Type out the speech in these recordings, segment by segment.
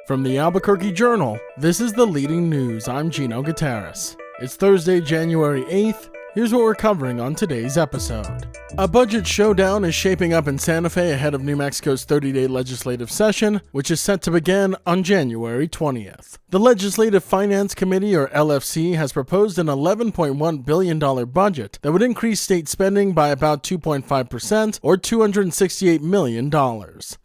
From the Albuquerque Journal, this is the leading news. I'm Gino Gutierrez. It's Thursday, January 8th. Here's what we're covering on today's episode. A budget showdown is shaping up in Santa Fe ahead of New Mexico's 30-day legislative session, which is set to begin on January 20th. The Legislative Finance Committee, or LFC, has proposed an $11.1 billion budget that would increase state spending by about 2.5%, or $268 million.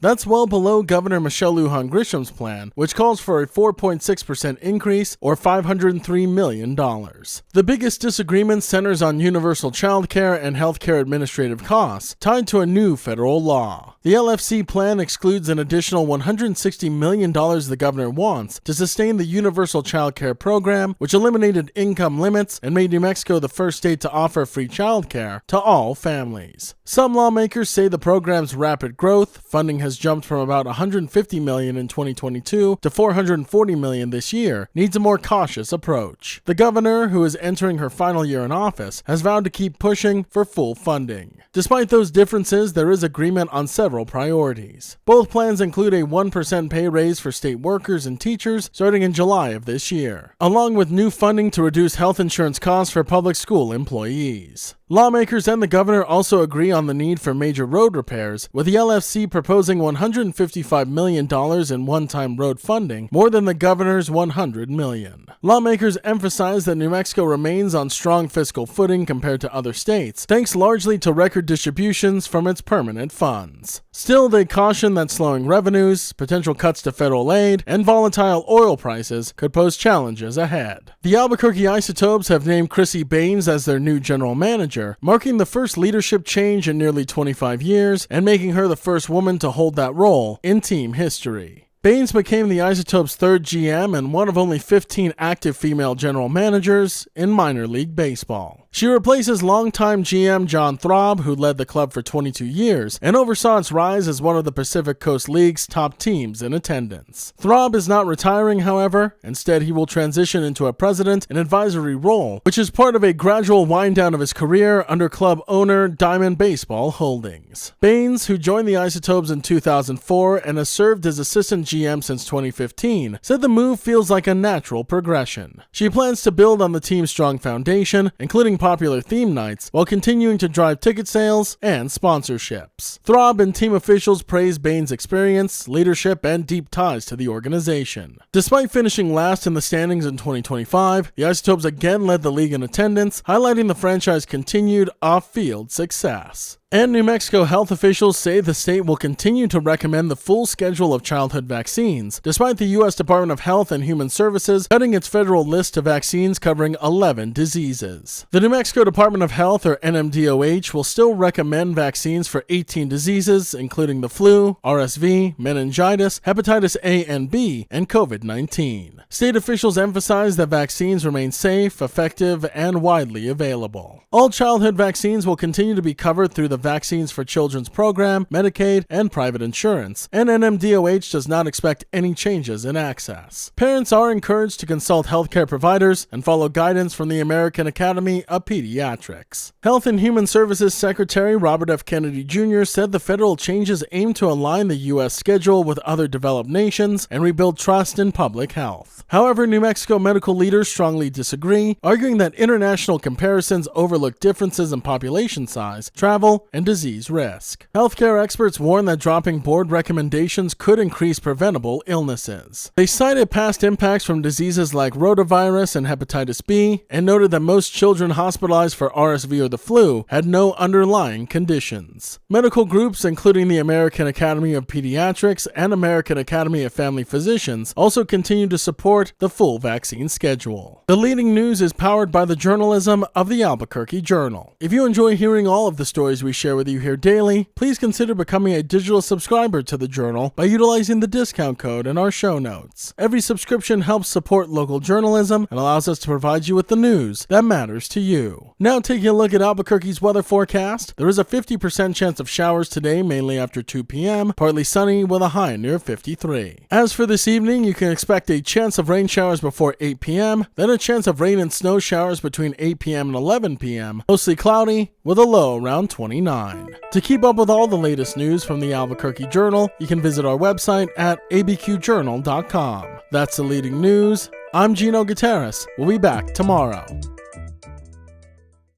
That's well below Governor Michelle Lujan Grisham's plan, which calls for a 4.6% increase, or $503 million. The biggest disagreement centers on universal child care and healthcare administrative costs tied to a new federal law. The LFC plan excludes an additional $160 million the governor wants to sustain the universal child care program, which eliminated income limits and made New Mexico the first state to offer free child care to all families. Some lawmakers say the program's rapid growth, funding has jumped from about $150 million in 2022 to $440 million this year, needs a more cautious approach. The governor, who is entering her final year in office, has vowed to keep pushing for full funding. Despite those differences, there is agreement on several priorities. Both plans include a 1% pay raise for state workers and teachers starting in July of this year, along with new funding to reduce health insurance costs for public school employees. Lawmakers and the governor also agree on the need for major road repairs, with the LFC proposing $155 million in one-time road funding, more than the governor's $100 million. Lawmakers emphasize that New Mexico remains on strong fiscal footing compared to other states, thanks largely to record distributions from its permanent funds. Still, they caution that slowing revenues, potential cuts to federal aid, and volatile oil prices could pose challenges ahead. The Albuquerque Isotopes have named Chrissy Baines as their new general manager, marking the first leadership change in nearly 25 years and making her the first woman to hold that role in team history. Baines became the Isotopes' third GM and one of only 15 active female general managers in minor league baseball. She replaces longtime GM John Throb, who led the club for 22 years and oversaw its rise as one of the Pacific Coast League's top teams in attendance. Throb is not retiring, however. Instead, he will transition into a president and advisory role, which is part of a gradual wind-down of his career under club owner Diamond Baseball Holdings. Baines, who joined the Isotopes in 2004 and has served as assistant GM since 2015, said the move feels like a natural progression. She plans to build on the team's strong foundation, including popular theme nights, while continuing to drive ticket sales and sponsorships. Throb and team officials praise Baines' experience, leadership, and deep ties to the organization. Despite finishing last in the standings in 2025, the Isotopes again led the league in attendance, highlighting the franchise's continued off-field success. And New Mexico health officials say the state will continue to recommend the full schedule of childhood vaccines, despite the U.S. Department of Health and Human Services cutting its federal list to vaccines covering 11 diseases. The New Mexico Department of Health, or NMDOH, will still recommend vaccines for 18 diseases, including the flu, RSV, meningitis, hepatitis A and B, and COVID-19. State officials emphasize that vaccines remain safe, effective, and widely available. All childhood vaccines will continue to be covered through the Vaccines for Children's program, Medicaid, and private insurance, and NMDOH does not expect any changes in access. Parents are encouraged to consult healthcare providers and follow guidance from the American Academy of Pediatrics. Health and Human Services Secretary Robert F. Kennedy Jr. said the federal changes aim to align the U.S. schedule with other developed nations and rebuild trust in public health. However, New Mexico medical leaders strongly disagree, arguing that international comparisons overlook differences in population size, travel, and disease risk. Healthcare experts warn that dropping board recommendations could increase preventable illnesses. They cited past impacts from diseases like rotavirus and hepatitis B, and noted that most children hospitalized for RSV or the flu had no underlying conditions. Medical groups, including the American Academy of Pediatrics and American Academy of Family Physicians, also continue to support the full vaccine schedule. The leading news is powered by the journalism of the Albuquerque Journal. If you enjoy hearing all of the stories we share with you here daily, please consider becoming a digital subscriber to the Journal by utilizing the discount code in our show notes. Every subscription helps support local journalism and allows us to provide you with the news that matters to you. Now taking a look at Albuquerque's weather forecast, there is a 50% chance of showers today, mainly after 2 p.m., partly sunny with a high near 53. As for this evening, you can expect a chance of rain showers before 8 p.m., then a chance of rain and snow showers between 8 p.m. and 11 p.m., mostly cloudy with a low around 29. $1.49. To keep up with all the latest news from the Albuquerque Journal, you can visit our website at abqjournal.com. That's the leading news. I'm Gino Gutierrez. We'll be back tomorrow.